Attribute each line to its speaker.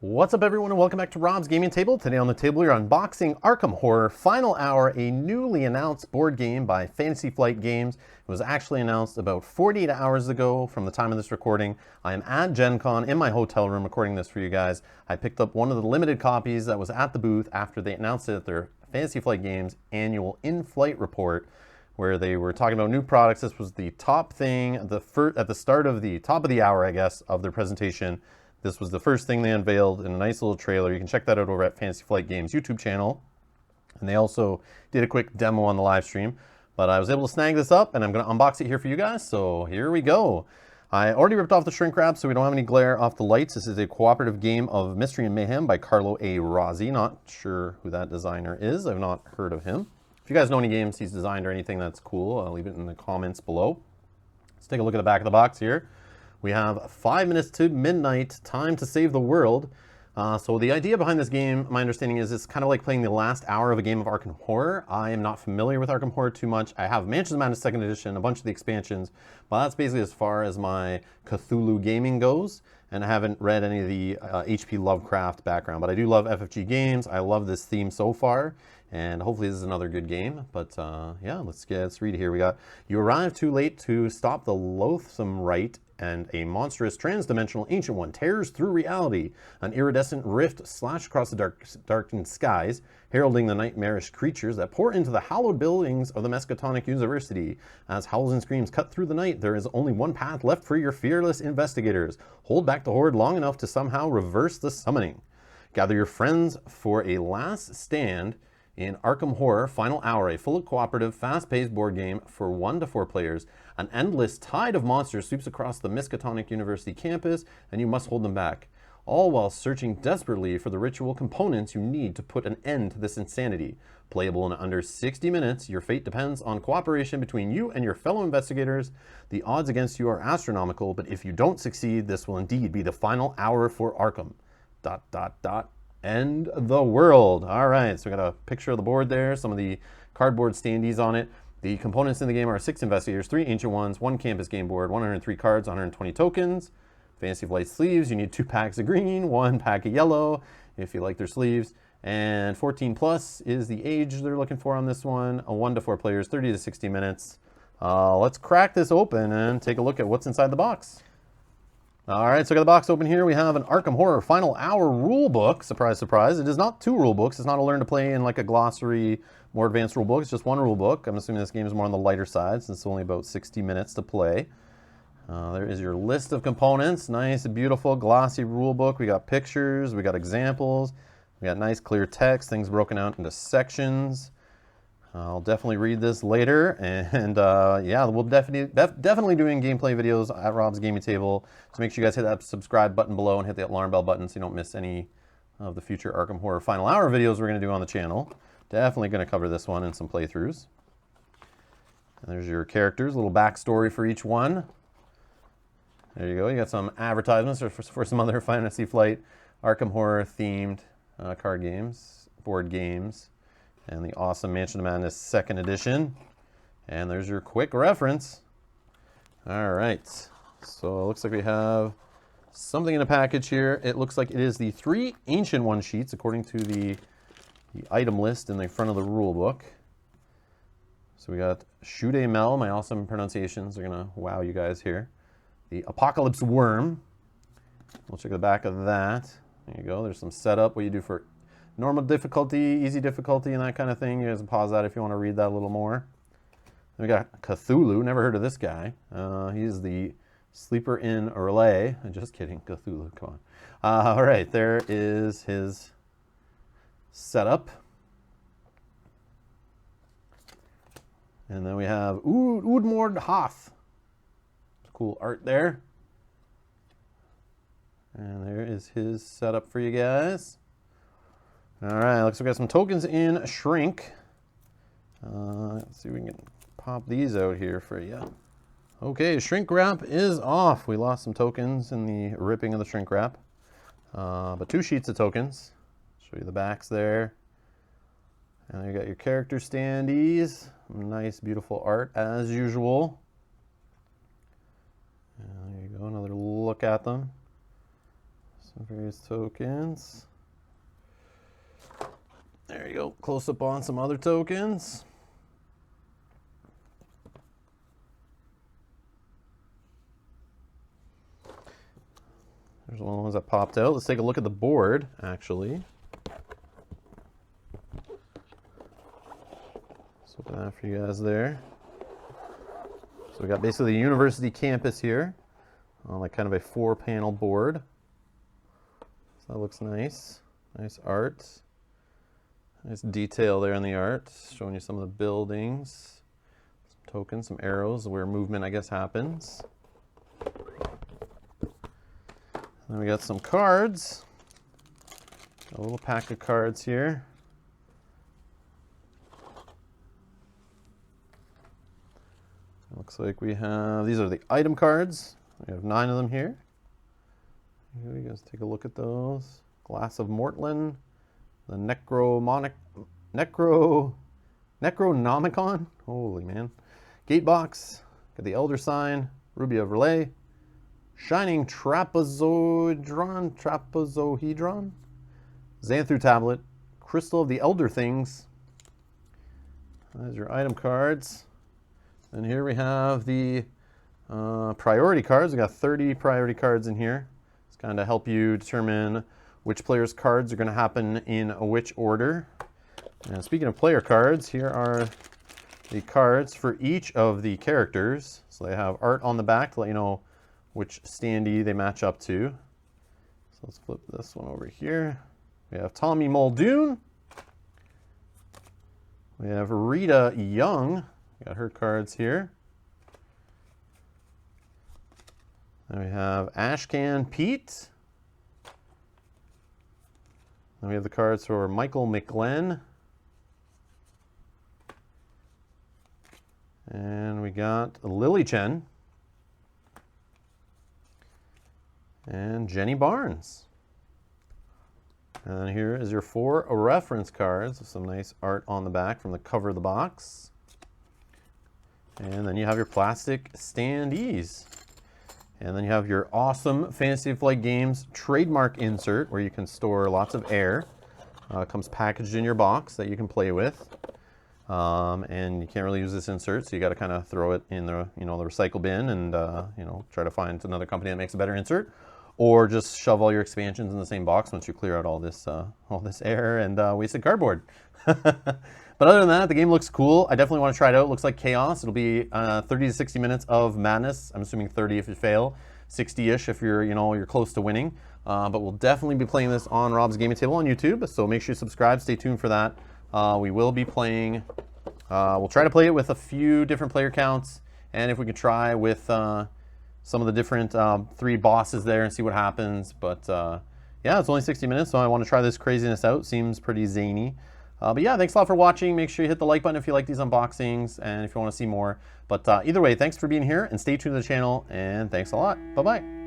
Speaker 1: What's up, everyone, and welcome back to Rob's Gaming Table. Today on the table, we're unboxing Arkham Horror Final Hour, a newly announced board game by Fantasy Flight Games. It was actually announced about 48 hours ago from the time of this recording. I am at Gen Con in my hotel room recording this for you guys. I picked up one of the limited copies that was at the booth after they announced it at their Fantasy Flight Games annual in-flight report, where they were talking about new products. This was the top thing at the start of the top of the hour, I guess, of their presentation. This was the first thing they unveiled in a nice little trailer. You can check that out over at Fantasy Flight Games YouTube channel. And they also did a quick demo on the live stream. But I was able to snag this up, and I'm going to unbox it here for you guys. So here we go. I already ripped off the shrink wrap, so we don't have any glare off the lights. This is a cooperative game of Mystery and Mayhem by Carlo A. Rossi. Not sure who that designer is. I've not heard of him. If you guys know any games he's designed or anything that's cool, I'll leave it in the comments below. Let's take a look at the back of the box here. We have 5 minutes to midnight, time to save the world. So the idea behind this game, my understanding is it's kind of like playing the last hour of a game of Arkham Horror. I am not familiar with Arkham Horror too much. I have Mansions of Madness 2nd Edition, a bunch of the expansions, but that's basically as far as my Cthulhu gaming goes. And I haven't read any of the H.P. Lovecraft background, but I do love FFG games. I love this theme so far, and hopefully this is another good game. But yeah, let's read here. We got, you arrive too late to stop the loathsome rite, and a monstrous trans-dimensional ancient one tears through reality. An iridescent rift slashed across the darkened skies, heralding the nightmarish creatures that pour into the hallowed buildings of the Miskatonic University. As howls and screams cut through the night, there is only one path left for your fearless investigators. Hold back the horde long enough to somehow reverse the summoning. Gather your friends for a last stand in Arkham Horror Final Hour, a fully cooperative, fast-paced board game for 1 to 4 players. An endless tide of monsters sweeps across the Miskatonic University campus, and you must hold them back, all while searching desperately for the ritual components you need to put an end to this insanity. Playable in under 60 minutes, your fate depends on cooperation between you and your fellow investigators. The odds against you are astronomical, but if you don't succeed, this will indeed be the final hour for Arkham. ... End the world. All right, so we got a picture of the board there, some of the cardboard standees on it. The components in the game are 6 investigators, 3 ancient ones, 1 campus game board, 103 cards, 120 tokens. Fantasy Flight sleeves, you need 2 packs of green, 1 pack of yellow, if you like their sleeves. And 14 plus is the age they're looking for on this one. A 1 to 4 players, 30 to 60 minutes. Let's crack this open and take a look at what's inside the box. All right, so I got the box open here. We have an Arkham Horror Final Hour rule book. Surprise, surprise. It is not 2 rule books. It's not a learn to play in like a glossary, more advanced rule book. It's just 1 rule book. I'm assuming this game is more on the lighter side since it's only about 60 minutes to play. There is your list of components. Nice, beautiful, glossy rule book. We got pictures. We got examples. We got nice, clear text. Things broken out into sections. I'll definitely read this later, and yeah, we'll definitely doing gameplay videos at Rob's Gaming Table. So make sure you guys hit that subscribe button below and hit the alarm bell button so you don't miss any of the future Arkham Horror Final Hour videos we're going to do on the channel. Definitely going to cover this one in some playthroughs. And there's your characters, a little backstory for each one. There you go. You got some advertisements for some other Fantasy Flight Arkham Horror themed card games, board games. And the awesome Mansion of Madness 2nd Edition. And there's your quick reference. All right. So it looks like we have something in a package here. It looks like it is the 3 Ancient One sheets, according to the item list in the front of the rule book. So we got Shude Mel. My awesome pronunciations are going to wow you guys here. The Apocalypse Worm. We'll check the back of that. There you go. There's some setup, what you do for normal difficulty, easy difficulty, and that kind of thing. You guys can pause that if you want to read that a little more. Then we got Cthulhu. Never heard of this guy. He's the sleeper in Relay. Just kidding. Cthulhu, come on. All right, there is his setup. And then we have Udmord Hoth. Cool art there. And there is his setup for you guys. All right, looks like we got some tokens in shrink. Let's see if we can pop these out here for you. Okay, shrink wrap is off. We lost some tokens in the ripping of the shrink wrap. But 2 sheets of tokens. Show you the backs there. And you got your character standees. Nice, beautiful art as usual. And there you go, another look at them. Some various tokens. There you go. Close up on some other tokens. There's one of the ones that popped out. Let's take a look at the board, actually. Let's open that for you guys there. So we got basically the university campus here on like kind of a 4-panel board. So that looks nice. Nice art. Nice detail there in the art, showing you some of the buildings, some tokens, some arrows where movement, I guess, happens. Then we got some cards. Got a little pack of cards here. Looks like we have, these are the item cards. We have 9 of them here. You guys take a look at those. Glass of Mortland, the Necronomicon, holy man. Gatebox, got the Elder Sign, Ruby of Relay, Shining Trapezohedron, Xanthu Tablet, Crystal of the Elder Things. There's your item cards. And here we have the priority cards. We got 30 priority cards in here. It's kind of help you determine which players' cards are going to happen in which order. And speaking of player cards, here are the cards for each of the characters. So they have art on the back to let you know which standee they match up to. So let's flip this one over here. We have Tommy Muldoon. We have Rita Young. Got her cards here. Then we have Ashcan Pete. Then we have the cards for Michael McGlenn. And we got Lily Chen. And Jenny Barnes. And here is your 4 reference cards with some nice art on the back from the cover of the box. And then you have your plastic standees. And then you have your awesome Fantasy Flight Games trademark insert where you can store lots of air. It comes packaged in your box that you can play with. And you can't really use this insert, so you got to kind of throw it in the, the recycle bin and, try to find another company that makes a better insert. Or just shove all your expansions in the same box once you clear out all this air and wasted cardboard. But other than that, the game looks cool. I definitely want to try it out. It looks like chaos. It'll be 30 to 60 minutes of madness. I'm assuming 30 if you fail, 60-ish if you're close to winning. But we'll definitely be playing this on Rob's Gaming Table on YouTube. So make sure you subscribe. Stay tuned for that. We will be playing. We'll try to play it with a few different player counts, and if we can try with some of the different 3 bosses there and see what happens. But yeah, it's only 60 minutes, so I want to try this craziness out. Seems pretty zany. But yeah, thanks a lot for watching. Make sure you hit the like button if you like these unboxings and if you want to see more. But either way, thanks for being here and stay tuned to the channel, and thanks a lot. Bye-bye.